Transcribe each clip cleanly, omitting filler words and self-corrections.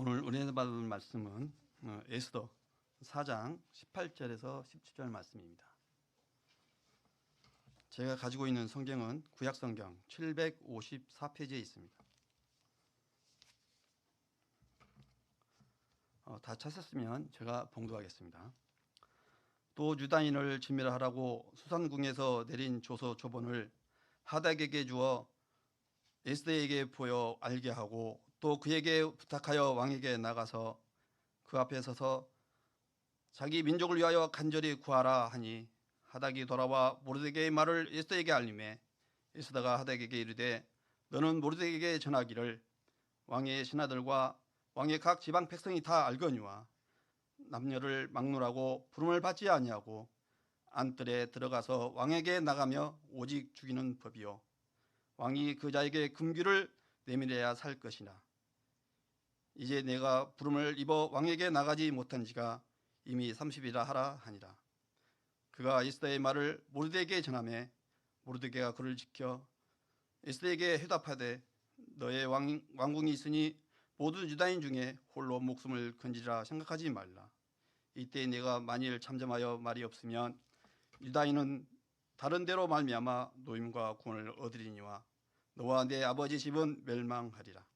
오늘 은혜 받은 말씀은 에스더 4장 18절에서 17절 말씀입니다. 제가 가지고 있는 성경은 구약성경 754페이지에 있습니다. 다 찾았으면 제가 봉독하겠습니다. 또 유다인을 진멸하라고 수산궁에서 내린 조서 조본을 하닥에게 주어 에스더에게 보여 알게 하고 또 그에게 부탁하여 왕에게 나가서 그 앞에 서서 자기 민족을 위하여 간절히 구하라 하니 하닥이 돌아와 모르드게의 말을 에스더에게 알림해 에스더가 하닥에게 이르되 너는 모르드게에게 전하기를 왕의 신하들과 왕의 각 지방 백성이 다 알거니와 남녀를 막론하고 부름을 받지 아니하고 안뜰에 들어가서 왕에게 나가며 오직 죽이는 법이요 왕이 그 자에게 금규를 내밀어야 살 것이나 이제 내가 부름을 입어 왕에게 나가지 못한 지가 이미 30이라 하라 하니라. 그가 에스더의 말을 모르드게에게 전하매 모르드게가 그를 지켜 에스더에게 회답하되 너의 왕궁이 있으니 모든 유다인 중에 홀로 목숨을 건지라 생각하지 말라. 이때 내가 만일 잠잠하여 말이 없으면 유다인은 다른 데로 말미암아 노임과 구원을 얻으리니와 너와 내 아버지 집은 멸망하리라.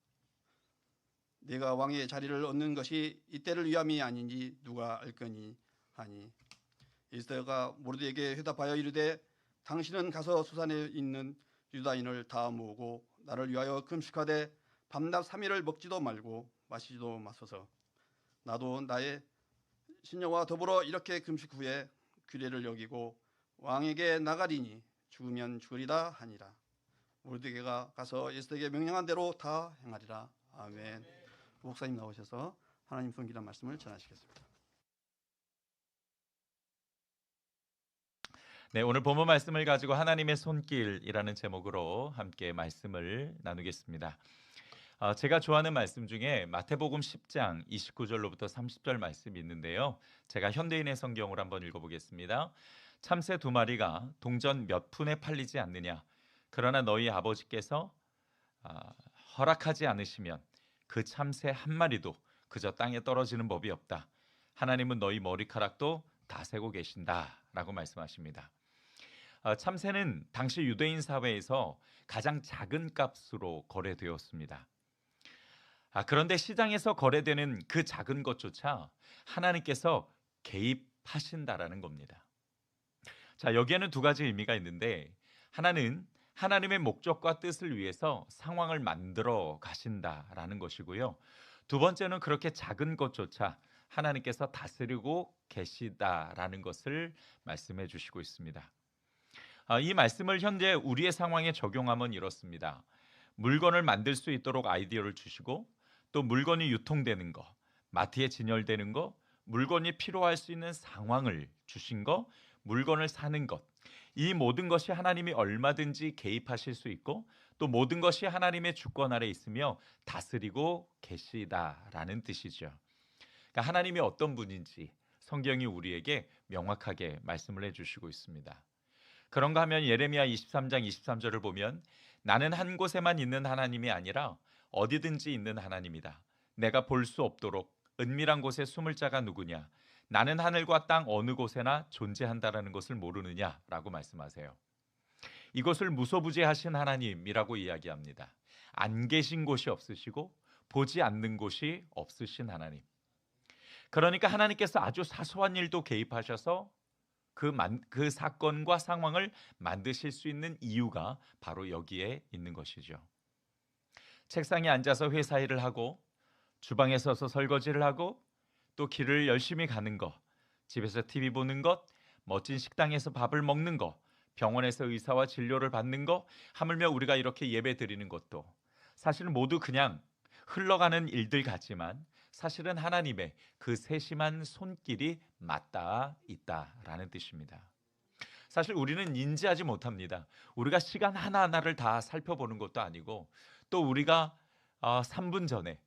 내가 왕의 자리를 얻는 것이 이때를 위함이 아닌지 누가 알거니 하니 에스더가 모르드게에게 회답하여 이르되 당신은 가서 수산에 있는 유다인을 다 모으고 나를 위하여 금식하되 밤낮 3일을 먹지도 말고 마시지도 마소서. 나도 나의 신녀와 더불어 이렇게 금식 후에 규례를 여기고 왕에게 나가리니 죽으면 죽으리다 하니라. 모르드게가 가서 에스더에게 명령한 대로 다 행하리라. 아멘. 목사님 나오셔서 하나님 손길한 말씀을 전하시겠습니다. 네, 오늘 본문 말씀을 가지고 하나님의 손길이라는 제목으로 함께 말씀을 나누겠습니다. 제가 좋아하는 말씀 중에 마태복음 10장 29절로부터 30절 말씀이 있는데요. 제가 현대인의 성경으로 한번 읽어보겠습니다. 참새 2마리가 동전 몇 푼에 팔리지 않느냐? 그러나 너희 아버지께서 허락하지 않으시면 그 참새 1마리도 그저 땅에 떨어지는 법이 없다. 하나님은 너희 머리카락도 다 세고 계신다 라고 말씀하십니다. 참새는 당시 유대인 사회에서 가장 작은 값으로 거래되었습니다. 그런데 시장에서 거래되는 그 작은 것조차 하나님께서 개입하신다라는 겁니다. 자, 여기에는 두 가지 의미가 있는데 하나는 하나님의 목적과 뜻을 위해서 상황을 만들어 가신다라는 것이고요. 두 번째는 그렇게 작은 것조차 하나님께서 다스리고 계시다라는 것을 말씀해 주시고 있습니다. 이 말씀을 현재 우리의 상황에 적용하면 이렇습니다. 물건을 만들 수 있도록 아이디어를 주시고 또 물건이 유통되는 거, 마트에 진열되는 거, 물건이 필요할 수 있는 상황을 주신 거, 물건을 사는 것, 이 모든 것이 하나님이 얼마든지 개입하실 수 있고 또 모든 것이 하나님의 주권 아래 있으며 다스리고 계시다라는 뜻이죠. 그러니까 하나님이 어떤 분인지 성경이 우리에게 명확하게 말씀을 해주시고 있습니다. 그런가 하면 예레미야 23장 23절을 보면 나는 한 곳에만 있는 하나님이 아니라 어디든지 있는 하나님이다. 내가 볼 수 없도록 은밀한 곳에 숨을 자가 누구냐? 나는 하늘과 땅 어느 곳에나 존재한다라는 것을 모르느냐라고 말씀하세요. 이것을 무소부재하신 하나님이라고 이야기합니다. 안 계신 곳이 없으시고 보지 않는 곳이 없으신 하나님. 그러니까 하나님께서 아주 사소한 일도 개입하셔서 그 사건과 상황을 만드실 수 있는 이유가 바로 여기에 있는 것이죠. 책상에 앉아서 회사 일을 하고 주방에 서서 설거지를 하고 또 길을 열심히 가는 것, 집에서 TV 보는 것, 멋진 식당에서 밥을 먹는 것, 병원에서 의사와 진료를 받는 것, 하물며 우리가 이렇게 예배 드리는 것도 사실은 모두 그냥 흘러가는 일들 같지만 사실은 하나님의 그 세심한 손길이 맞닿아 있다라는 뜻입니다. 사실 우리는 인지하지 못합니다. 우리가 시간 하나하나를 다 살펴보는 것도 아니고 또 우리가 3분 전에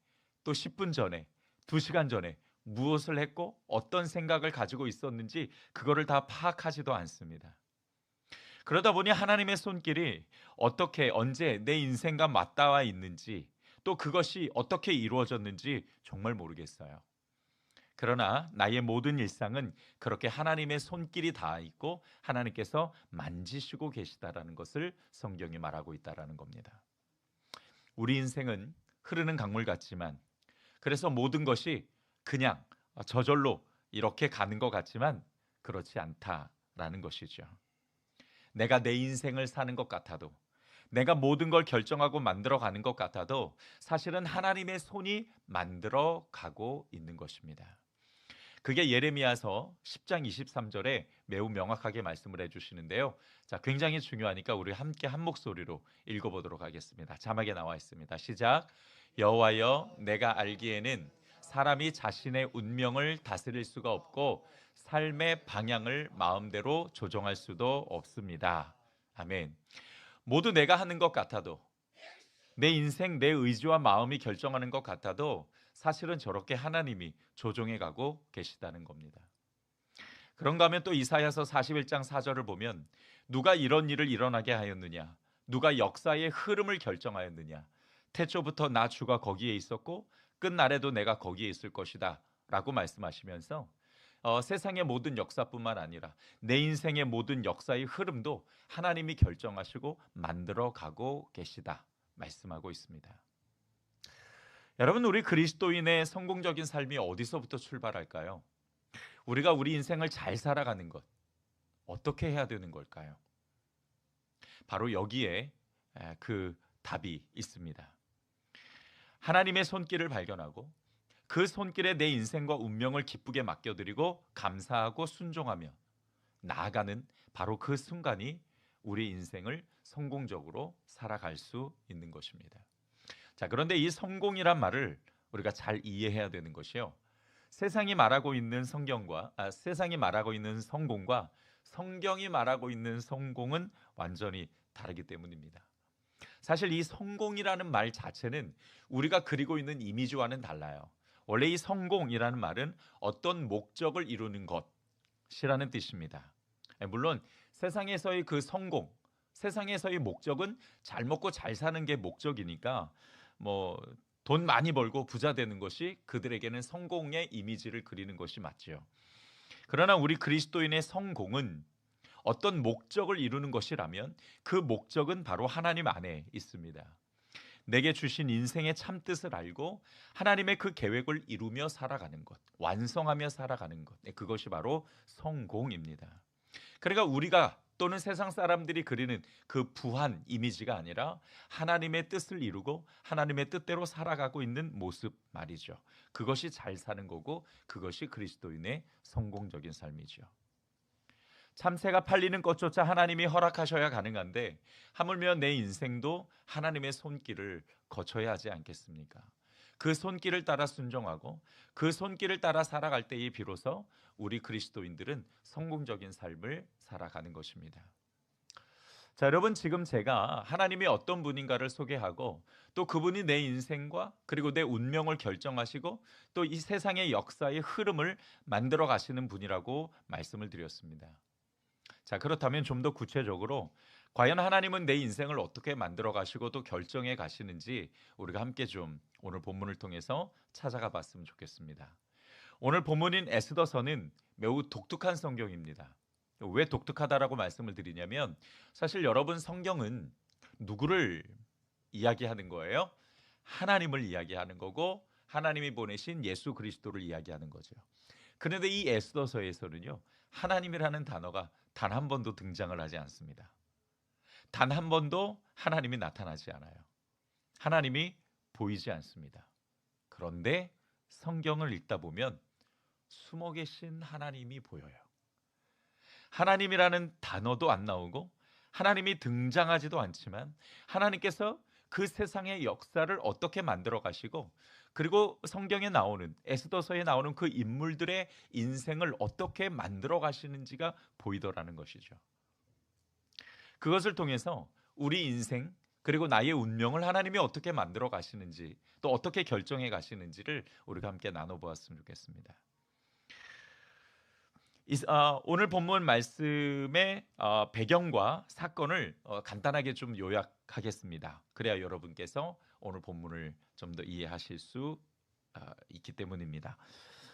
또 10분 전에 2시간 전에 무엇을 했고 어떤 생각을 가지고 있었는지 그거를 다 파악하지도 않습니다. 그러다 보니 하나님의 손길이 어떻게 언제 내 인생과 맞닿아 있는지 또 그것이 어떻게 이루어졌는지 정말 모르겠어요. 그러나 나의 모든 일상은 그렇게 하나님의 손길이 닿아 있고 하나님께서 만지시고 계시다라는 것을 성경이 말하고 있다라는 겁니다. 우리 인생은 흐르는 강물 같지만, 그래서 모든 것이 그냥 저절로 이렇게 가는 것 같지만 그렇지 않다라는 것이죠. 내가 내 인생을 사는 것 같아도, 내가 모든 걸 결정하고 만들어 가는 것 같아도 사실은 하나님의 손이 만들어 가고 있는 것입니다. 그게 예레미야서 10장 23절에 매우 명확하게 말씀을 해주시는데요. 자, 굉장히 중요하니까 우리 함께 한 목소리로 읽어보도록 하겠습니다. 자막에 나와 있습니다. 시작. 여호와여, 내가 알기에는 사람이 자신의 운명을 다스릴 수가 없고 삶의 방향을 마음대로 조정할 수도 없습니다. 아멘. 모두 내가 하는 것 같아도, 내 인생, 내 의지와 마음이 결정하는 것 같아도 사실은 저렇게 하나님이 조종해 가고 계시다는 겁니다. 그런가 하면 또 이사야서 41장 4절을 보면 누가 이런 일을 일어나게 하였느냐, 누가 역사의 흐름을 결정하였느냐, 태초부터 나 주가 거기에 있었고 끝날에도 내가 거기에 있을 것이다 라고 말씀하시면서 세상의 모든 역사뿐만 아니라 내 인생의 모든 역사의 흐름도 하나님이 결정하시고 만들어 가고 계시다 말씀하고 있습니다. 여러분, 우리 그리스도인의 성공적인 삶이 어디서부터 출발할까요? 우리가 우리 인생을 잘 살아가는 것, 어떻게 해야 되는 걸까요? 바로 여기에 그 답이 있습니다. 하나님의 손길을 발견하고 그 손길에 내 인생과 운명을 기쁘게 맡겨드리고 감사하고 순종하며 나아가는 바로 그 순간이 우리 인생을 성공적으로 살아갈 수 있는 것입니다. 자, 그런데 이 성공이란 말을 우리가 잘 이해해야 되는 것이요. 세상이 말하고 있는 세상이 말하고 있는 성공과 성경이 말하고 있는 성공은 완전히 다르기 때문입니다. 사실 이 성공이라는 말 자체는 우리가 그리고 있는 이미지와는 달라요. 원래 이 성공이라는 말은 어떤 목적을 이루는 것이라는 뜻입니다. 물론 세상에서의 그 성공, 세상에서의 목적은 잘 먹고 잘 사는 게 목적이니까 돈 많이 벌고 부자 되는 것이 그들에게는 성공의 이미지를 그리는 것이 맞지요. 그러나 우리 그리스도인의 성공은 어떤 목적을 이루는 것이라면 그 목적은 바로 하나님 안에 있습니다. 내게 주신 인생의 참뜻을 알고 하나님의 그 계획을 이루며 살아가는 것, 완성하며 살아가는 것, 그것이 바로 성공입니다. 그러니까 우리가 또는 세상 사람들이 그리는 그 부한 이미지가 아니라 하나님의 뜻을 이루고 하나님의 뜻대로 살아가고 있는 모습 말이죠. 그것이 잘 사는 거고 그것이 그리스도인의 성공적인 삶이죠. 참새가 팔리는 것조차 하나님이 허락하셔야 가능한데 하물며 내 인생도 하나님의 손길을 거쳐야 하지 않겠습니까? 그 손길을 따라 순종하고 그 손길을 따라 살아갈 때에 비로소 우리 그리스도인들은 성공적인 삶을 살아가는 것입니다. 자, 여러분, 지금 제가 하나님이 어떤 분인가를 소개하고 또 그분이 내 인생과 그리고 내 운명을 결정하시고 또 이 세상의 역사의 흐름을 만들어 가시는 분이라고 말씀을 드렸습니다. 자, 그렇다면 좀 더 구체적으로 과연 하나님은 내 인생을 어떻게 만들어 가시고 또 결정해 가시는지 우리가 함께 좀 오늘 본문을 통해서 찾아가 봤으면 좋겠습니다. 오늘 본문인 에스더서는 매우 독특한 성경입니다. 왜 독특하다라고 말씀을 드리냐면 사실 여러분, 성경은 누구를 이야기하는 거예요? 하나님을 이야기하는 거고 하나님이 보내신 예수 그리스도를 이야기하는 거죠. 그런데 이 에스더서에서는요, 하나님이라는 단어가 단 한 번도 등장을 하지 않습니다. 단 한 번도 하나님이 나타나지 않아요. 하나님이 보이지 않습니다. 그런데 성경을 읽다 보면 숨어 계신 하나님이 보여요. 하나님이라는 단어도 안 나오고 하나님이 등장하지도 않지만 하나님께서 그 세상의 역사를 어떻게 만들어 가시고 그리고 성경에 나오는 에스더서에 나오는 그 인물들의 인생을 어떻게 만들어 가시는지가 보이더라는 것이죠. 그것을 통해서 우리 인생 그리고 나의 운명을 하나님이 어떻게 만들어 가시는지 또 어떻게 결정해 가시는지를 우리가 함께 나눠보았으면 좋겠습니다. 오늘 본문 말씀의 배경과 사건을 간단하게 좀 요약하겠습니다. 그래야 여러분께서 오늘 본문을 좀 더 이해하실 수 있기 때문입니다.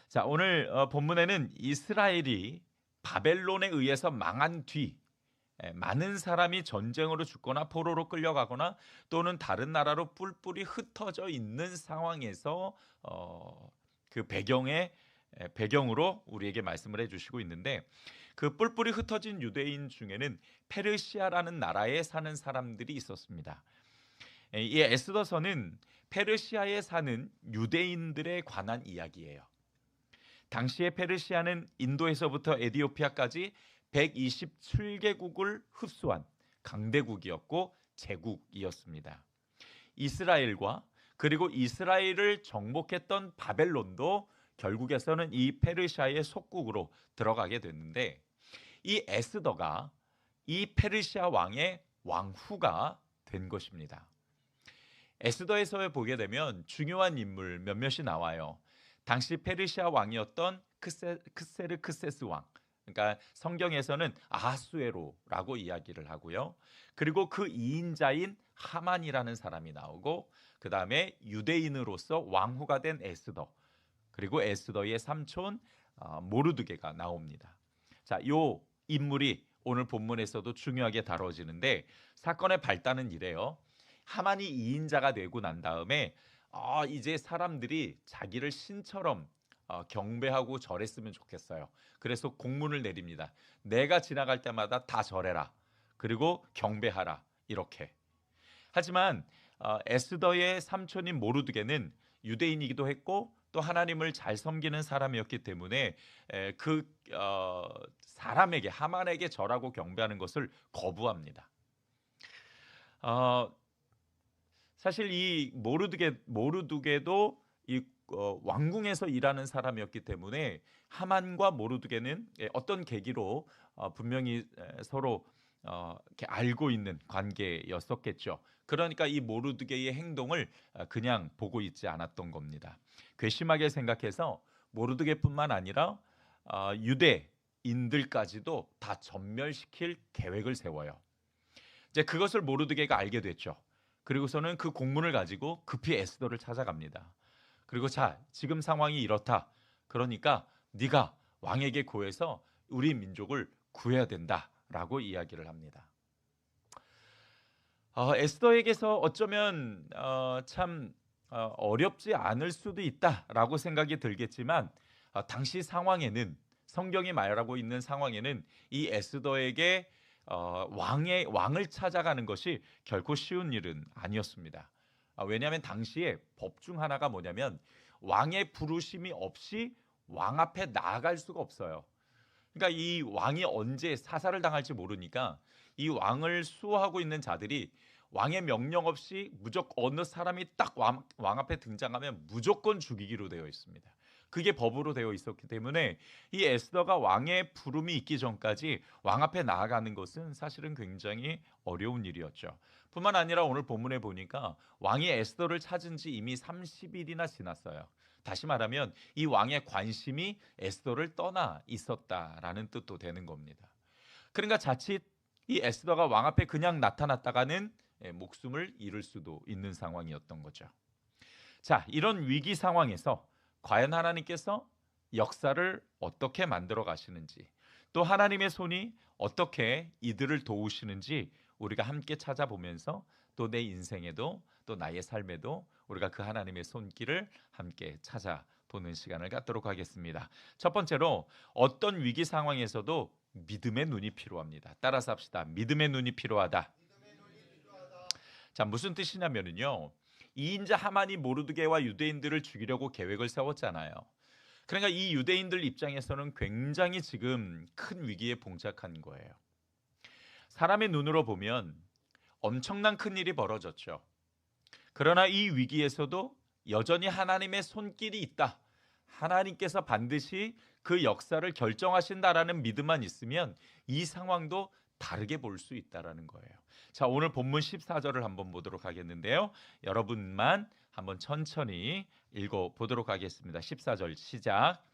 자, 오늘 본문에는 이스라엘이 바벨론에 의해서 망한 뒤 많은 사람이 전쟁으로 죽거나 포로로 끌려가거나 또는 다른 나라로 뿔뿔이 흩어져 있는 상황에서 그 배경으로 우리에게 말씀을 해주시고 있는데, 그 뿔뿔이 흩어진 유대인 중에는 페르시아라는 나라에 사는 사람들이 있었습니다. 이 에스더서는 페르시아에 사는 유대인들에 관한 이야기예요. 당시에 페르시아는 인도에서부터 에디오피아까지 127개국을 흡수한 강대국이었고 제국이었습니다. 이스라엘과 그리고 이스라엘을 정복했던 바벨론도 결국에서는 이 페르시아의 속국으로 들어가게 됐는데, 이 에스더가 이 페르시아 왕의 왕후가 된 것입니다. 에스더에서 보게 되면 중요한 인물 몇몇이 나와요. 당시 페르시아 왕이었던 크세르크세스 왕, 그러니까 성경에서는 아하수에로라고 이야기를 하고요. 그리고 그 이인자인 하만이라는 사람이 나오고, 그 다음에 유대인으로서 왕후가 된 에스더, 그리고 에스더의 삼촌 모르드게가 나옵니다. 자, 요 인물이 오늘 본문에서도 중요하게 다뤄지는데, 사건의 발단은 이래요. 하만이 이인자가 되고 난 다음에 이제 사람들이 자기를 신처럼 경배하고 절했으면 좋겠어요. 그래서 공문을 내립니다. 내가 지나갈 때마다 다 절해라. 그리고 경배하라. 이렇게. 하지만 에스더의 삼촌인 모르드게는 유대인이기도 했고 또 하나님을 잘 섬기는 사람이었기 때문에 그 사람에게, 하만에게 절하고 경배하는 것을 거부합니다. 사실 이 모르드게도 이 왕궁에서 일하는 사람이었기 때문에 하만과 모르드게는 어떤 계기로 분명히 서로 이렇게 알고 있는 관계였었겠죠. 그러니까 이 모르드게의 행동을 그냥 보고 있지 않았던 겁니다. 괘씸하게 생각해서 모르드게뿐만 아니라 유대인들까지도 다 전멸시킬 계획을 세워요. 이제 그것을 모르드게가 알게 됐죠. 그리고서는 그 공문을 가지고 급히 에스더를 찾아갑니다. 그리고 자, 지금 상황이 이렇다. 그러니까 네가 왕에게 고해서 우리 민족을 구해야 된다라고 이야기를 합니다. 에스더에게서 어쩌면 참 어렵지 않을 수도 있다라고 생각이 들겠지만, 당시 상황에는, 성경이 말하고 있는 상황에는 이 에스더에게 왕을 찾아가는 것이 결코 쉬운 일은 아니었습니다. 왜냐하면 당시에 법 중 하나가 뭐냐면 왕의 부르심이 없이 왕 앞에 나아갈 수가 없어요. 그러니까 이 왕이 언제 사살을 당할지 모르니까 이 왕을 수호하고 있는 자들이 왕의 명령 없이 무조건 어느 사람이 딱 왕 앞에 등장하면 무조건 죽이기로 되어 있습니다. 그게 법으로 되어 있었기 때문에 이 에스더가 왕의 부름이 있기 전까지 왕 앞에 나아가는 것은 사실은 굉장히 어려운 일이었죠. 뿐만 아니라 오늘 본문에 보니까 왕이 에스더를 찾은 지 이미 30일이나 지났어요. 다시 말하면 이 왕의 관심이 에스더를 떠나 있었다라는 뜻도 되는 겁니다. 그러니까 자칫 이 에스더가 왕 앞에 그냥 나타났다가는 목숨을 잃을 수도 있는 상황이었던 거죠. 자, 이런 위기 상황에서 과연 하나님께서 역사를 어떻게 만들어 가시는지, 또 하나님의 손이 어떻게 이들을 도우시는지 우리가 함께 찾아보면서 또 내 인생에도 또 나의 삶에도 우리가 그 하나님의 손길을 함께 찾아보는 시간을 갖도록 하겠습니다. 첫 번째로, 어떤 위기 상황에서도 믿음의 눈이 필요합니다. 따라서 합시다. 믿음의 눈이 필요하다. 자, 무슨 뜻이냐면요, 이인자 하만이 모르드게와 유대인들을 죽이려고 계획을 세웠잖아요. 그러니까 이 유대인들 입장에서는 굉장히 지금 큰 위기에 봉착한 거예요. 사람의 눈으로 보면 엄청난 큰 일이 벌어졌죠. 그러나 이 위기에서도 여전히 하나님의 손길이 있다. 하나님께서 반드시 그 역사를 결정하신다라는 믿음만 있으면 이 상황도 다르게 볼 수 있다라는 거예요. 자, 오늘 본문 14절을 한번 보도록 하겠는데요. 여러분만 한번 천천히 읽어 보도록 하겠습니다. 14절 시작.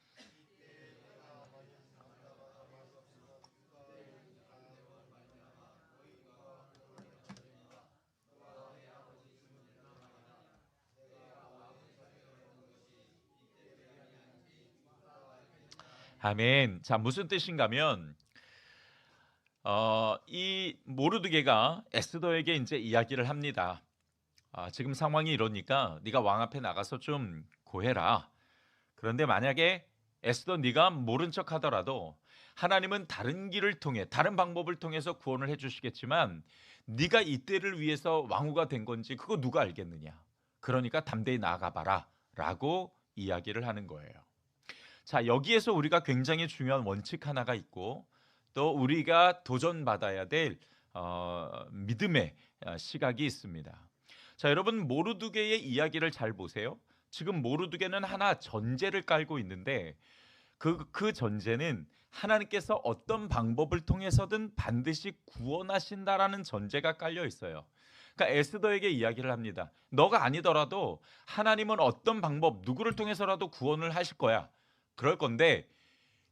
아멘. 자, 무슨 뜻인가면 이 모르드게가 에스더에게 이제 이야기를 합니다. 지금 상황이 이러니까 네가 왕 앞에 나가서 좀 고해라. 그런데 만약에 에스더 네가 모른 척 하더라도 하나님은 다른 길을 통해 다른 방법을 통해서 구원을 해주시겠지만 네가 이때를 위해서 왕후가 된 건지 그거 누가 알겠느냐. 그러니까 담대히 나아가봐라 라고 이야기를 하는 거예요. 자, 여기에서 우리가 굉장히 중요한 원칙 하나가 있고 또 우리가 도전받아야 될 믿음의 시각이 있습니다. 자, 여러분 모르드게의 이야기를 잘 보세요. 지금 모르드게는 하나 전제를 깔고 있는데 그 전제는 하나님께서 어떤 방법을 통해서든 반드시 구원하신다라는 전제가 깔려 있어요. 그러니까 에스더에게 이야기를 합니다. 너가 아니더라도 하나님은 어떤 방법, 누구를 통해서라도 구원을 하실 거야. 그럴 건데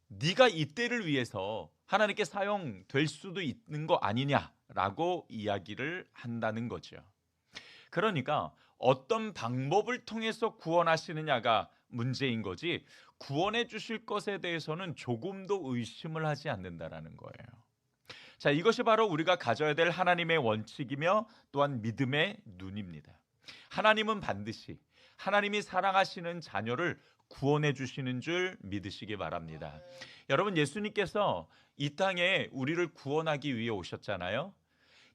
네가 이때를 위해서 하나님께 사용될 수도 있는 거 아니냐라고 이야기를 한다는 거죠. 그러니까 어떤 방법을 통해서 구원하시느냐가 문제인 거지 구원해 주실 것에 대해서는 조금도 의심을 하지 않는다라는 거예요. 자, 이것이 바로 우리가 가져야 될 하나님의 원칙이며 또한 믿음의 눈입니다. 하나님은 반드시 하나님이 사랑하시는 자녀를 구원해 주시는 줄 믿으시기 바랍니다. 여러분 예수님께서 이 땅에 우리를 구원하기 위해 오셨잖아요.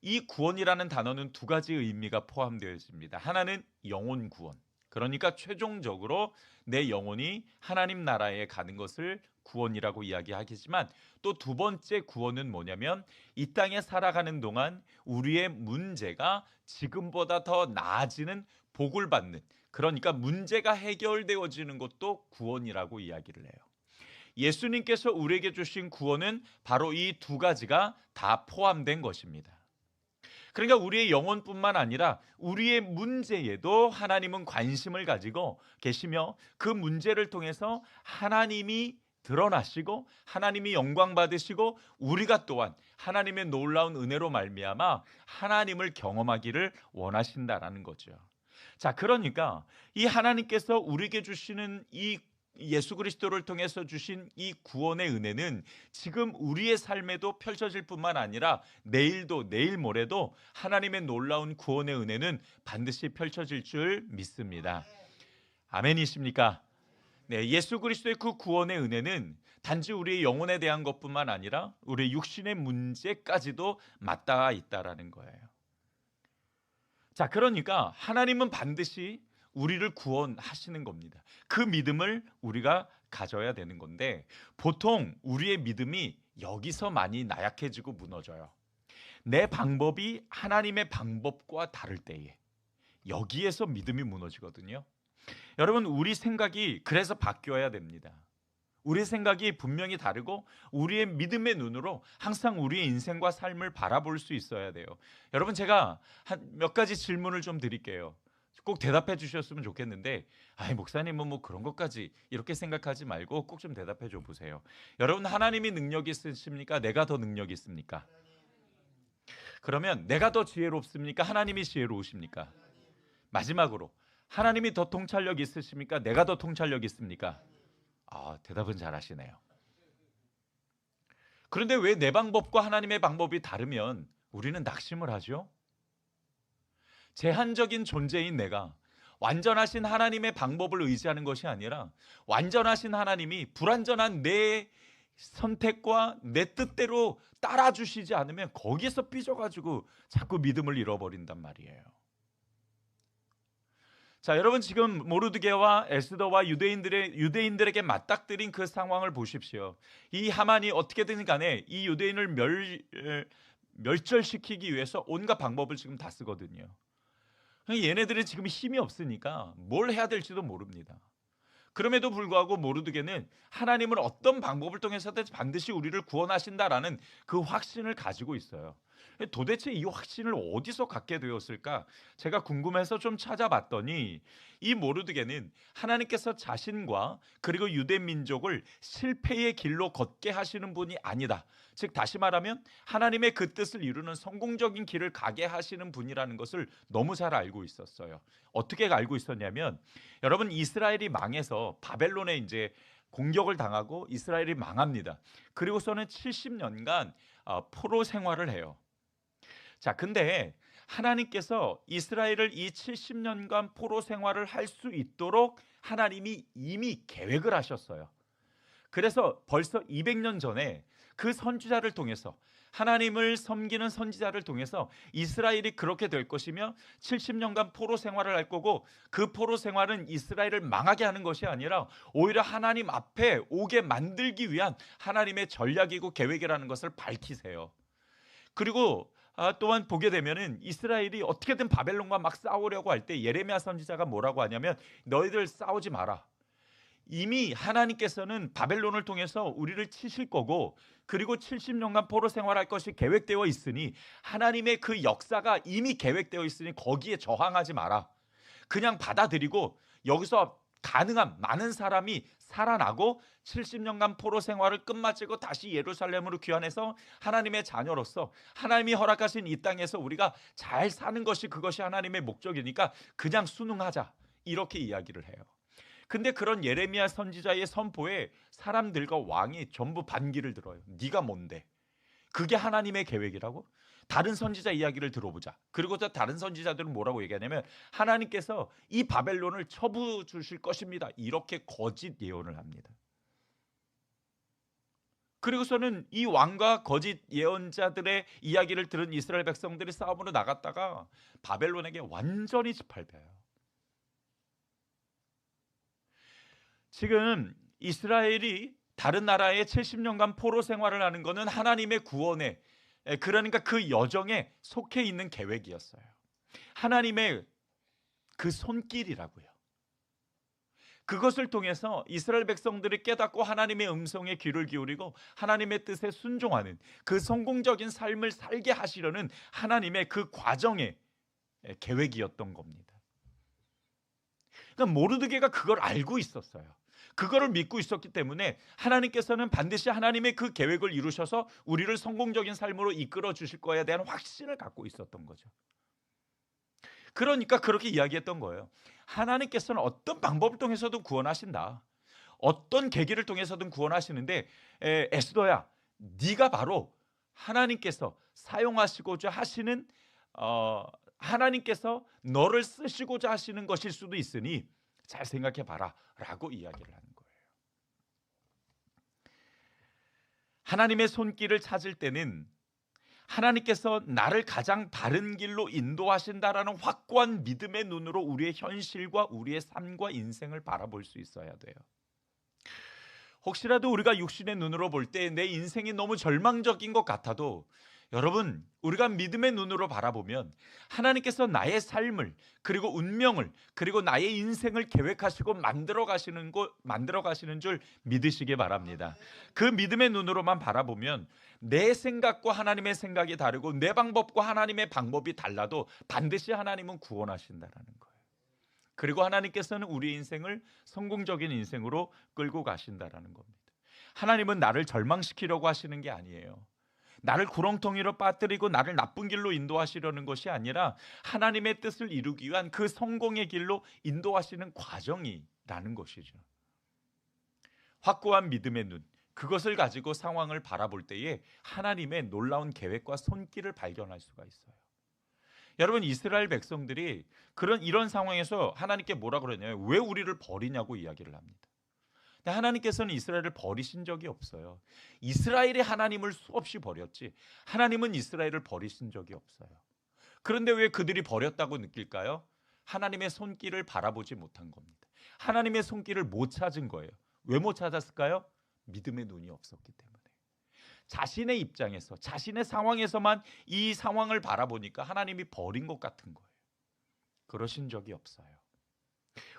이 구원이라는 단어는 두 가지 의미가 포함되어 있습니다. 하나는 영혼 구원. 그러니까 최종적으로 내 영혼이 하나님 나라에 가는 것을 구원이라고 이야기하겠지만 또 두 번째 구원은 뭐냐면 이 땅에 살아가는 동안 우리의 문제가 지금보다 더 나아지는 복을 받는 그러니까 문제가 해결되어지는 것도 구원이라고 이야기를 해요. 예수님께서 우리에게 주신 구원은 바로 이 두 가지가 다 포함된 것입니다. 그러니까 우리의 영혼뿐만 아니라 우리의 문제에도 하나님은 관심을 가지고 계시며 그 문제를 통해서 하나님이 드러나시고 하나님이 영광 받으시고 우리가 또한 하나님의 놀라운 은혜로 말미암아 하나님을 경험하기를 원하신다라는 거죠. 자, 그러니까 이 하나님께서 우리에게 주시는 이 예수 그리스도를 통해서 주신 이 구원의 은혜는 지금 우리의 삶에도 펼쳐질 뿐만 아니라 내일도 내일 모레도 하나님의 놀라운 구원의 은혜는 반드시 펼쳐질 줄 믿습니다. 아멘이십니까? 네, 예수 그리스도의 그 구원의 은혜는 단지 우리의 영혼에 대한 것뿐만 아니라 우리의 육신의 문제까지도 맞닿아 있다라는 거예요. 자, 그러니까 하나님은 반드시 우리를 구원하시는 겁니다. 그 믿음을 우리가 가져야 되는 건데 보통 우리의 믿음이 여기서 많이 나약해지고 무너져요. 내 방법이 하나님의 방법과 다를 때에 여기에서 믿음이 무너지거든요. 여러분 우리 생각이 그래서 바뀌어야 됩니다. 우리 생각이 분명히 다르고 우리의 믿음의 눈으로 항상 우리의 인생과 삶을 바라볼 수 있어야 돼요. 여러분 제가 한 몇 가지 질문을 좀 드릴게요. 꼭 대답해 주셨으면 좋겠는데 목사님은 뭐 그런 것까지 이렇게 생각하지 말고 꼭 좀 대답해 줘 보세요. 여러분 하나님이 능력이 있으십니까? 내가 더 능력이 있습니까? 그러면 내가 더 지혜롭습니까? 하나님이 지혜로우십니까? 마지막으로 하나님이 더 통찰력 있으십니까? 내가 더 통찰력 있습니까? 대답은 잘하시네요. 그런데 왜 내 방법과 하나님의 방법이 다르면 우리는 낙심을 하죠? 제한적인 존재인 내가 완전하신 하나님의 방법을 의지하는 것이 아니라 완전하신 하나님이 불완전한 내 선택과 내 뜻대로 따라주시지 않으면 거기에서 삐져가지고 자꾸 믿음을 잃어버린단 말이에요. 자, 여러분 지금 모르드게와 에스더와 유대인들에게 맞닥뜨린 그 상황을 보십시오. 이 하만이 어떻게든 간에 이 유대인을 멸절시키기 위해서 온갖 방법을 지금 다 쓰거든요. 얘네들은 지금 힘이 없으니까 뭘 해야 될지도 모릅니다. 그럼에도 불구하고 모르드게는 하나님은 어떤 방법을 통해서든 반드시 우리를 구원하신다라는 그 확신을 가지고 있어요. 도대체 이 확신을 어디서 갖게 되었을까? 제가 궁금해서 좀 찾아봤더니 이 모르드게는 하나님께서 자신과 그리고 유대 민족을 실패의 길로 걷게 하시는 분이 아니다. 즉 다시 말하면 하나님의 그 뜻을 이루는 성공적인 길을 가게 하시는 분이라는 것을 너무 잘 알고 있었어요. 어떻게 알고 있었냐면 여러분 이스라엘이 망해서 바벨론에 이제 공격을 당하고 이스라엘이 망합니다. 그리고서는 70년간 포로 생활을 해요. 자, 근데 하나님께서 이스라엘을 이 70년간 포로 생활을 할 수 있도록 하나님이 이미 계획을 하셨어요. 그래서 벌써 200년 전에 그 선지자를 통해서, 하나님을 섬기는 선지자를 통해서 이스라엘이 그렇게 될 것이며 70년간 포로 생활을 할 거고, 그 포로 생활은 이스라엘을 망하게 하는 것이 아니라 오히려 하나님 앞에 오게 만들기 위한 하나님의 전략이고 계획이라는 것을 밝히세요. 그리고 또한 보게 되면은 이스라엘이 어떻게든 바벨론과 막 싸우려고 할 때 예레미야 선지자가 뭐라고 하냐면, 너희들 싸우지 마라. 이미 하나님께서는 바벨론을 통해서 우리를 치실 거고, 그리고 70년간 포로 생활할 것이 계획되어 있으니, 하나님의 그 역사가 이미 계획되어 있으니 거기에 저항하지 마라. 그냥 받아들이고 여기서 가능한 많은 사람이 살아나고 70년간 포로 생활을 끝마치고 다시 예루살렘으로 귀환해서 하나님의 자녀로서 하나님이 허락하신 이 땅에서 우리가 잘 사는 것이, 그것이 하나님의 목적이니까 그냥 순응하자, 이렇게 이야기를 해요. 근데 그런 예레미야 선지자의 선포에 사람들과 왕이 전부 반기를 들어요. 네가 뭔데? 그게 하나님의 계획이라고? 다른 선지자 이야기를 들어보자. 그리고 또 다른 선지자들은 뭐라고 얘기하냐면, 하나님께서 이 바벨론을 쳐부 주실 것입니다, 이렇게 거짓 예언을 합니다. 그리고서는 이 왕과 거짓 예언자들의 이야기를 들은 이스라엘 백성들이 싸움으로 나갔다가 바벨론에게 완전히 짓밟혀요. 지금 이스라엘이 다른 나라에 70년간 포로 생활을 하는 것은 하나님의 구원에, 그러니까 그 여정에 속해 있는 계획이었어요. 하나님의 그 손길이라고요. 그것을 통해서 이스라엘 백성들이 깨닫고 하나님의 음성에 귀를 기울이고 하나님의 뜻에 순종하는 그 성공적인 삶을 살게 하시려는 하나님의 그 과정의 계획이었던 겁니다. 그러니까 모르드게가 그걸 알고 있었어요. 그거를 믿고 있었기 때문에 하나님께서는 반드시 하나님의 그 계획을 이루셔서 우리를 성공적인 삶으로 이끌어 주실 거에 대한 확신을 갖고 있었던 거죠. 그러니까 그렇게 이야기했던 거예요. 하나님께서는 어떤 방법을 통해서든 구원하신다. 어떤 계기를 통해서든 구원하시는데, 에스더야, 네가 바로 하나님께서 사용하시고자 하시는, 하나님께서 너를 쓰시고자 하시는 것일 수도 있으니 잘 생각해 봐라, 라고 이야기를 하는 거예요. 하나님의 손길을 찾을 때는 하나님께서 나를 가장 바른 길로 인도하신다라는 확고한 믿음의 눈으로 우리의 현실과 우리의 삶과 인생을 바라볼 수 있어야 돼요. 혹시라도 우리가 육신의 눈으로 볼 때 내 인생이 너무 절망적인 것 같아도, 여러분, 우리가 믿음의 눈으로 바라보면 하나님께서 나의 삶을, 그리고 운명을, 그리고 나의 인생을 계획하시고 만들어 가시는 줄 믿으시기 바랍니다. 그 믿음의 눈으로만 바라보면 내 생각과 하나님의 생각이 다르고 내 방법과 하나님의 방법이 달라도 반드시 하나님은 구원하신다라는 거예요. 그리고 하나님께서는 우리 인생을 성공적인 인생으로 끌고 가신다라는 겁니다. 하나님은 나를 절망시키려고 하시는 게 아니에요. 나를 구렁텅이로 빠뜨리고 나를 나쁜 길로 인도하시려는 것이 아니라 하나님의 뜻을 이루기 위한 그 성공의 길로 인도하시는 과정이라는 것이죠. 확고한 믿음의 눈, 그것을 가지고 상황을 바라볼 때에 하나님의 놀라운 계획과 손길을 발견할 수가 있어요. 여러분, 이스라엘 백성들이 이런 상황에서 하나님께 뭐라 그러냐면, 왜 우리를 버리냐고 이야기를 합니다. 근데 하나님께서는 이스라엘을 버리신 적이 없어요. 이스라엘이 하나님을 수없이 버렸지 하나님은 이스라엘을 버리신 적이 없어요. 그런데 왜 그들이 버렸다고 느낄까요? 하나님의 손길을 바라보지 못한 겁니다. 하나님의 손길을 못 찾은 거예요. 왜 못 찾았을까요? 믿음의 눈이 없었기 때문에. 자신의 입장에서, 자신의 상황에서만 이 상황을 바라보니까 하나님이 버린 것 같은 거예요. 그러신 적이 없어요.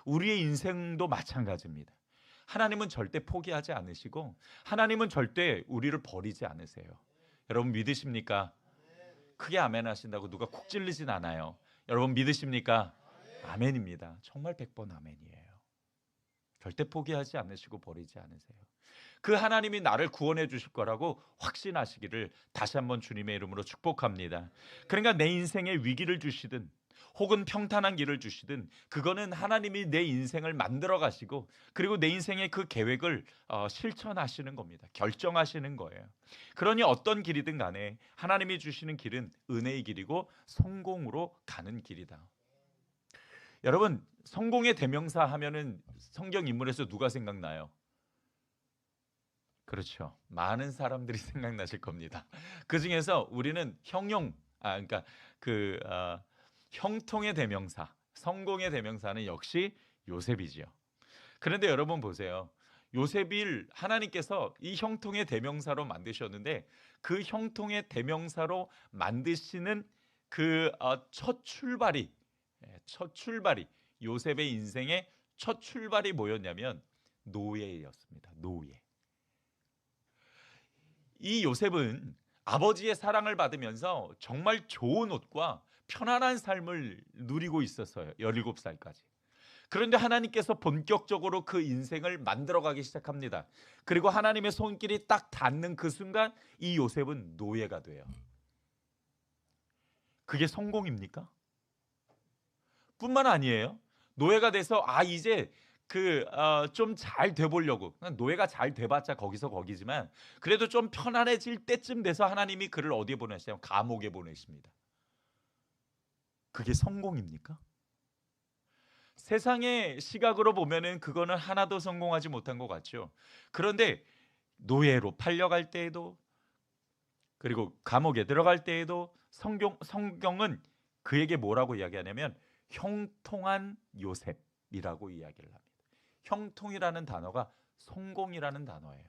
우리의 인생도 마찬가지입니다. 하나님은 절대 포기하지 않으시고 하나님은 절대 우리를 버리지 않으세요. 여러분 믿으십니까? 크게 아멘 하신다고 누가 콕 찔리진 않아요. 여러분 믿으십니까? 아멘입니다. 정말 100번 아멘이에요. 절대 포기하지 않으시고 버리지 않으세요. 그 하나님이 나를 구원해 주실 거라고 확신하시기를 다시 한번 주님의 이름으로 축복합니다. 그러니까 내 인생에 위기를 주시든 혹은 평탄한 길을 주시든 그거는 하나님이 내 인생을 만들어 가시고 그리고 내 인생의 그 계획을 실천하시는 겁니다. 결정하시는 거예요. 그러니 어떤 길이든 간에 하나님이 주시는 길은 은혜의 길이고 성공으로 가는 길이다. 여러분, 성공의 대명사 하면은 성경 인물에서 누가 생각나요? 그렇죠. 많은 사람들이 생각나실 겁니다. 그 중에서 우리는 그러니까 형통의 대명사, 성공의 대명사는 역시 요셉이지요. 그런데 여러분 보세요. 요셉을 하나님께서 이 형통의 대명사로 만드셨는데 그 형통의 대명사로 만드시는 첫 출발이 요셉의 인생의 첫 출발이 뭐였냐면 노예였습니다. 노예. 이 요셉은 아버지의 사랑을 받으면서 정말 좋은 옷과 편안한 삶을 누리고 있었어요. 17살까지. 그런데 하나님께서 본격적으로 그 인생을 만들어가기 시작합니다. 그리고 하나님의 손길이 딱 닿는 그 순간 이 요셉은 노예가 돼요. 그게 성공입니까? 뿐만 아니에요. 노예가 돼서 이제 좀 잘 돼보려고, 노예가 잘 돼봤자 거기서 거기지만 그래도 좀 편안해질 때쯤 돼서 하나님이 그를 어디에 보내시냐면 감옥에 보내십니다. 그게 성공입니까? 세상의 시각으로 보면은 그거는 하나도 성공하지 못한 것 같죠. 그런데 노예로 팔려갈 때에도 그리고 감옥에 들어갈 때에도 성경은 그에게 뭐라고 이야기하냐면 형통한 요셉이라고 이야기를 합니다. 형통이라는 단어가 성공이라는 단어예요.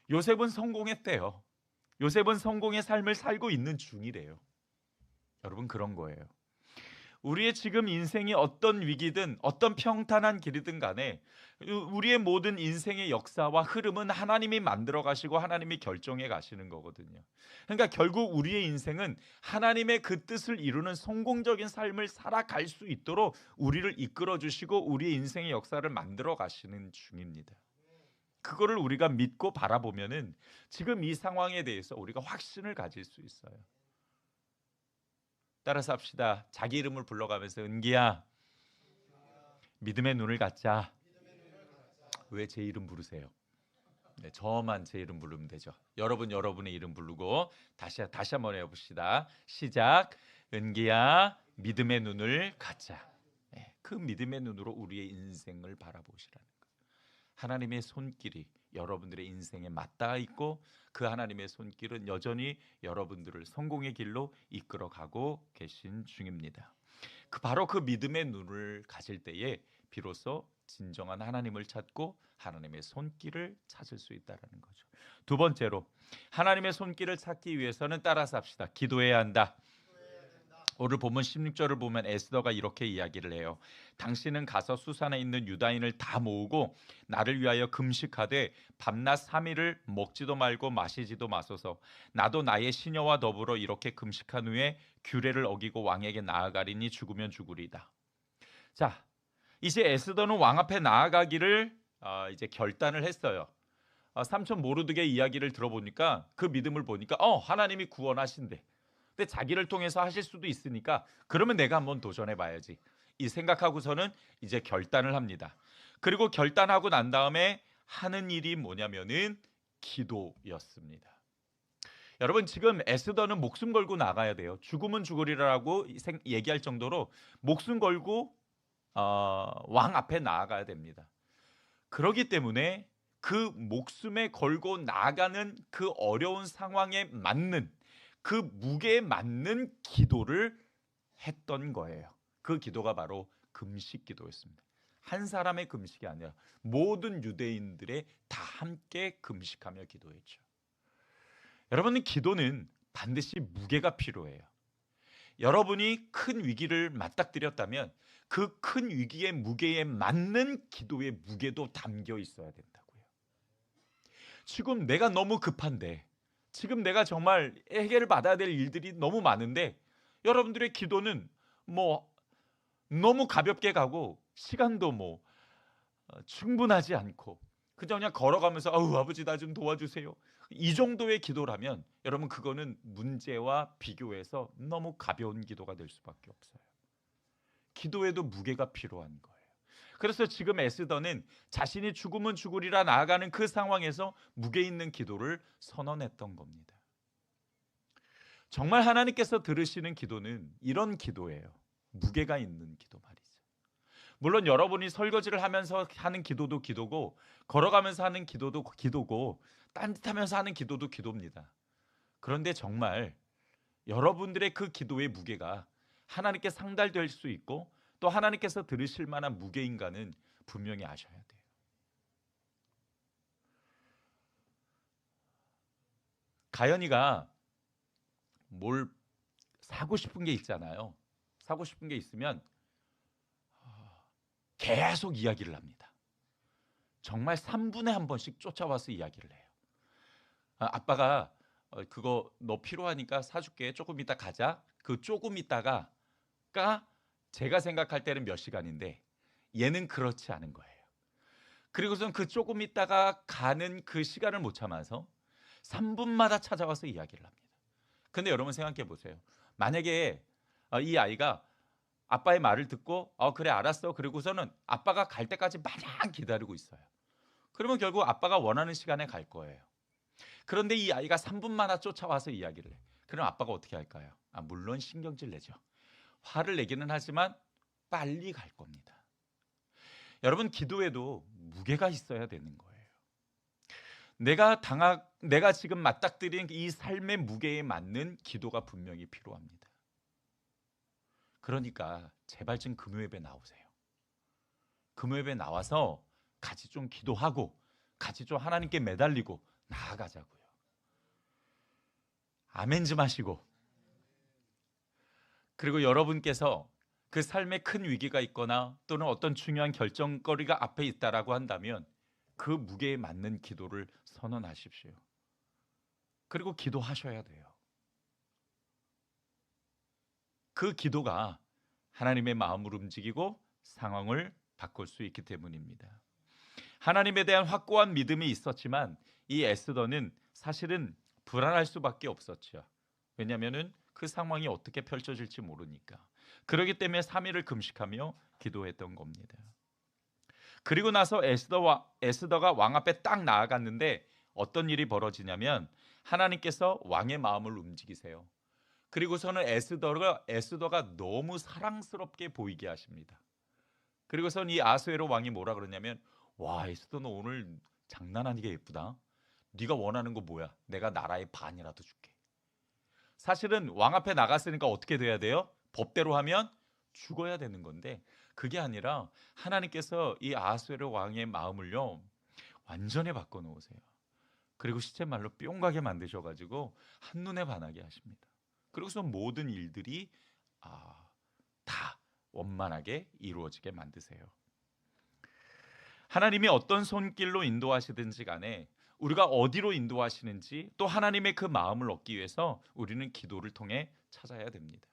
요셉은 성공했대요. 요셉은 성공의 삶을 살고 있는 중이래요. 여러분, 그런 거예요. 우리의 지금 인생이 어떤 위기든 어떤 평탄한 길이든 간에 우리의 모든 인생의 역사와 흐름은 하나님이 만들어 가시고 하나님이 결정해 가시는 거거든요. 그러니까 결국 우리의 인생은 하나님의 그 뜻을 이루는 성공적인 삶을 살아갈 수 있도록 우리를 이끌어 주시고 우리의 인생의 역사를 만들어 가시는 중입니다. 그거를 우리가 믿고 바라보면은 지금 이 상황에 대해서 우리가 확신을 가질 수 있어요. 따라서 합시다. 자기 이름을 불러가면서 은기야, 믿음의 눈을 갖자. 왜 제 이름 부르세요? 네, 저만 제 이름 부르면 되죠. 여러분의 이름 부르고 다시 한번 해봅시다. 시작. 은기야, 믿음의 눈을 갖자. 네, 그 믿음의 눈으로 우리의 인생을 바라보시라는 거예요. 하나님의 손길이 여러분들의 인생에 맞닿아 있고 그 하나님의 손길은 여전히 여러분들을 성공의 길로 이끌어가고 계신 중입니다. 바로 그 믿음의 눈을 가질 때에 비로소 진정한 하나님을 찾고 하나님의 손길을 찾을 수 있다는 거죠. 두 번째로 하나님의 손길을 찾기 위해서는 따라서 합시다. 기도해야 한다. 오늘 본문 16절을 보면 에스더가 이렇게 이야기를 해요. 당신은 가서 수산에 있는 유다인을 다 모으고 나를 위하여 금식하되 밤낮 3일을 먹지도 말고 마시지도 마소서. 나도 나의 시녀와 더불어 이렇게 금식한 후에 규례를 어기고 왕에게 나아가리니 죽으면 죽으리다. 자, 이제 에스더는 왕 앞에 나아가기를 이제 결단을 했어요. 삼촌 모르드게 이야기를 들어보니까 그 믿음을 보니까 하나님이 구원하신대. 근데 자기를 통해서 하실 수도 있으니까 그러면 내가 한번 도전해 봐야지. 이 생각하고서는 이제 결단을 합니다. 그리고 결단하고 난 다음에 하는 일이 뭐냐면은 기도였습니다. 여러분, 지금 에스더는 목숨 걸고 나가야 돼요. 죽으면 죽으리라고 얘기할 정도로 목숨 걸고 왕 앞에 나아가야 됩니다. 그렇기 때문에 그 목숨에 걸고 나가는 그 어려운 상황에 맞는 그 무게에 맞는 기도를 했던 거예요. 그 기도가 바로 금식 기도였습니다. 한 사람의 금식이 아니라 모든 유대인들의 다 함께 금식하며 기도했죠. 여러분, 기도는 반드시 무게가 필요해요. 여러분이 큰 위기를 맞닥뜨렸다면 그 큰 위기의 무게에 맞는 기도의 무게도 담겨 있어야 된다고요. 지금 내가 너무 급한데, 지금 내가 정말 해결을 받아야 될 일들이 너무 많은데 여러분들의 기도는 너무 가볍게 가고 시간도 충분하지 않고 그냥 걸어가면서 아우 아버지 나 좀 도와주세요. 이 정도의 기도라면 여러분 그거는 문제와 비교해서 너무 가벼운 기도가 될 수밖에 없어요. 기도에도 무게가 필요한 거예요. 그래서 지금 에스더는 자신이 죽으면 죽으리라 나아가는 그 상황에서 무게 있는 기도를 선언했던 겁니다. 정말 하나님께서 들으시는 기도는 이런 기도예요. 무게가 있는 기도 말이죠. 물론 여러분이 설거지를 하면서 하는 기도도 기도고, 걸어가면서 하는 기도도 기도고, 딴짓하면서 하는 기도도 기도입니다. 그런데 정말 여러분들의 그 기도의 무게가 하나님께 상달될 수 있고 또 하나님께서 들으실 만한 무게인가는 분명히 아셔야 돼요. 가연이가 뭘 사고 싶은 게 있잖아요. 사고 싶은 게 있으면 계속 이야기를 합니다. 정말 3분에 한 번씩 쫓아와서 이야기를 해요. 아빠가 그거 너 필요하니까 사줄게. 조금 이따 가자. 그 조금 있다가 제가 생각할 때는 몇 시간인데 얘는 그렇지 않은 거예요. 그리고선 그 조금 있다가 가는 그 시간을 못 참아서 3분마다 찾아와서 이야기를 합니다. 근데 여러분 생각해 보세요. 만약에 이 아이가 아빠의 말을 듣고 그래 알았어. 그리고서는 아빠가 갈 때까지 마냥 기다리고 있어요. 그러면 결국 아빠가 원하는 시간에 갈 거예요. 그런데 이 아이가 3분마다 쫓아와서 이야기를 해. 그럼 아빠가 어떻게 할까요? 물론 신경질 내죠. 화를 내기는 하지만 빨리 갈 겁니다. 여러분 기도에도 무게가 있어야 되는 거예요. 내가 지금 맞닥뜨린 이 삶의 무게에 맞는 기도가 분명히 필요합니다. 그러니까 제발 좀 금요예배 나오세요. 금요예배 나와서 같이 좀 기도하고 같이 좀 하나님께 매달리고 나아가자고요. 아멘 좀 하시고, 그리고 여러분께서 그 삶에 큰 위기가 있거나 또는 어떤 중요한 결정거리가 앞에 있다라고 한다면 그 무게에 맞는 기도를 선언하십시오. 그리고 기도하셔야 돼요. 그 기도가 하나님의 마음을 움직이고 상황을 바꿀 수 있기 때문입니다. 하나님에 대한 확고한 믿음이 있었지만 이 에스더는 사실은 불안할 수밖에 없었죠. 왜냐하면 그 상황이 어떻게 펼쳐질지 모르니까. 그렇기 때문에 3일을 금식하며 기도했던 겁니다. 그리고 나서 에스더가 왕 앞에 딱 나아갔는데 어떤 일이 벌어지냐면 하나님께서 왕의 마음을 움직이세요. 그리고서는 에스더가 너무 사랑스럽게 보이게 하십니다. 그리고선 이 아수에로 왕이 뭐라 그러냐면 와 에스더 너 오늘 장난 아니게 예쁘다. 네가 원하는 거 뭐야? 내가 나라의 반이라도 줄게. 사실은 왕 앞에 나갔으니까 어떻게 돼야 돼요? 법대로 하면 죽어야 되는 건데 그게 아니라 하나님께서 이 아수에로 왕의 마음을요 완전히 바꿔놓으세요. 그리고 시체말로 뿅 가게 만드셔가지고 한눈에 반하게 하십니다. 그리고서 모든 일들이 다 원만하게 이루어지게 만드세요. 하나님이 어떤 손길로 인도하시든지 간에 우리가 어디로 인도하시는지 또 하나님의 그 마음을 얻기 위해서 우리는 기도를 통해 찾아야 됩니다.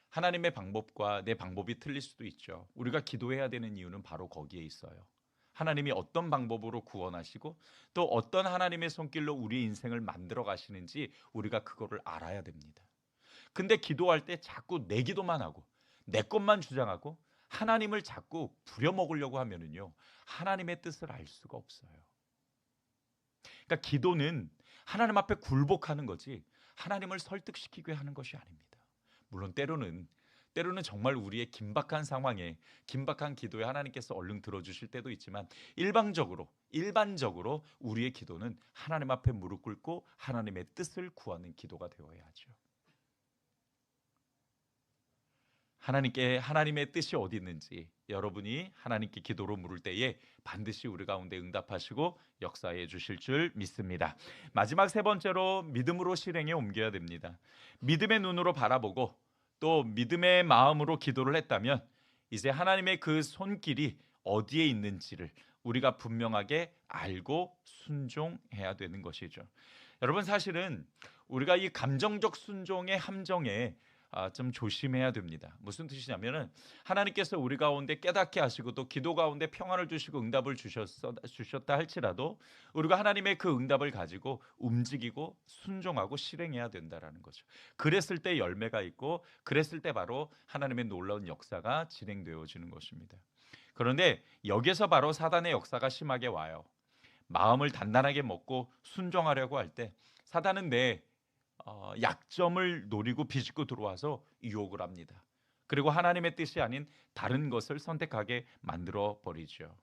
하나님의 방법과 내 방법이 틀릴 수도 있죠. 우리가 기도해야 되는 이유는 바로 거기에 있어요. 하나님이 어떤 방법으로 구원하시고 또 어떤 하나님의 손길로 우리 인생을 만들어 가시는지 우리가 그거를 알아야 됩니다. 근데 기도할 때 자꾸 내 기도만 하고 내 것만 주장하고 하나님을 자꾸 부려먹으려고 하면은요 하나님의 뜻을 알 수가 없어요. 그러니까 기도는 하나님 앞에 굴복하는 거지 하나님을 설득시키게 하는 것이 아닙니다. 물론 때로는 정말 우리의 긴박한 상황에 긴박한 기도에 하나님께서 얼른 들어주실 때도 있지만 일반적으로 우리의 기도는 하나님 앞에 무릎 꿇고 하나님의 뜻을 구하는 기도가 되어야 하죠. 하나님의 뜻이 어디 있는지 여러분이 하나님께 기도로 물을 때에 반드시 우리 가운데 응답하시고 역사해 주실 줄 믿습니다. 마지막 세 번째로 믿음으로 실행에 옮겨야 됩니다. 믿음의 눈으로 바라보고 또 믿음의 마음으로 기도를 했다면 이제 하나님의 그 손길이 어디에 있는지를 우리가 분명하게 알고 순종해야 되는 것이죠. 여러분 사실은 우리가 이 감정적 순종의 함정에 좀 조심해야 됩니다. 무슨 뜻이냐면은 하나님께서 우리 가운데 깨닫게 하시고 또 기도 가운데 평안을 주시고 응답을 주셨다 할지라도 우리가 하나님의 그 응답을 가지고 움직이고 순종하고 실행해야 된다라는 거죠. 그랬을 때 열매가 있고 그랬을 때 바로 하나님의 놀라운 역사가 진행되어지는 것입니다. 그런데 여기서 바로 사단의 역사가 심하게 와요. 마음을 단단하게 먹고 순종하려고 할 때 사단은 내 약점을 노리고 비집고 들어와서 유혹을 합니다. 그리고 하나님의 뜻이 아닌 다른 것을 선택하게 만들어 버리죠.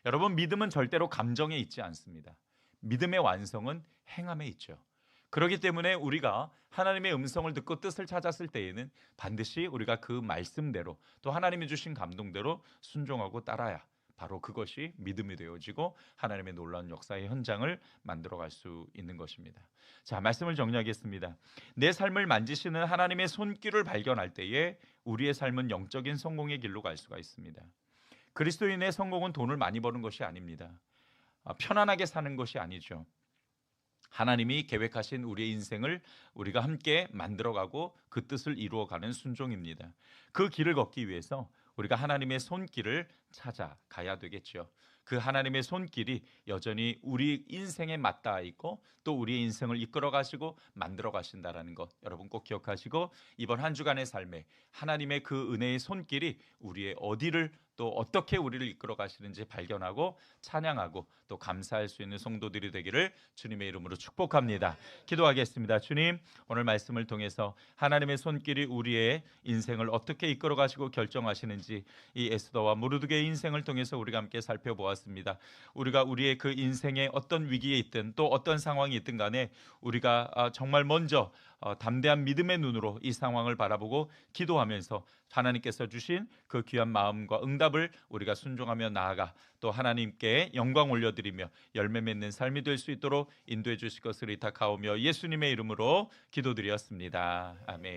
여러분, 믿음은 절대로 감정에 있지 않습니다. 믿음의 완성은 행함에 있죠. 그렇기 때문에 우리가 하나님의 음성을 듣고 뜻을 찾았을 때에는 반드시 우리가 그 말씀대로 또 하나님이 주신 감동대로 순종하고 따라야 바로 그것이 믿음이 되어지고 하나님의 놀라운 역사의 현장을 만들어갈 수 있는 것입니다. 자, 말씀을 정리하겠습니다. 내 삶을 만지시는 하나님의 손길을 발견할 때에 우리의 삶은 영적인 성공의 길로 갈 수가 있습니다. 그리스도인의 성공은 돈을 많이 버는 것이 아닙니다. 편안하게 사는 것이 아니죠. 하나님이 계획하신 우리의 인생을 우리가 함께 만들어가고 그 뜻을 이루어가는 순종입니다. 그 길을 걷기 위해서 우리가 하나님의 손길을 찾아가야 되겠죠. 그 하나님의 손길이 여전히 우리 인생에 맞닿아 있고 또 우리의 인생을 이끌어 가시고 만들어 가신다라는 것 여러분 꼭 기억하시고 이번 한 주간의 삶에 하나님의 그 은혜의 손길이 우리의 어디를 또 어떻게 우리를 이끌어 가시는지 발견하고 찬양하고 또 감사할 수 있는 성도들이 되기를 주님의 이름으로 축복합니다. 기도하겠습니다. 주님, 오늘 말씀을 통해서 하나님의 손길이 우리의 인생을 어떻게 이끌어 가시고 결정하시는지 이 에스더와 모르드게의 인생을 통해서 우리가 함께 살펴보았습니다. 우리가 우리의 그 인생의 어떤 위기에 있든 또 어떤 상황이 있든 간에 우리가 정말 먼저 담대한 믿음의 눈으로 이 상황을 바라보고 기도하면서 하나님께서 주신 그 귀한 마음과 응답을 우리가 순종하며 나아가 또 하나님께 영광 올려드리며 열매 맺는 삶이 될 수 있도록 인도해 주실 것을 의탁하오며 예수님의 이름으로 기도드렸습니다. 아멘.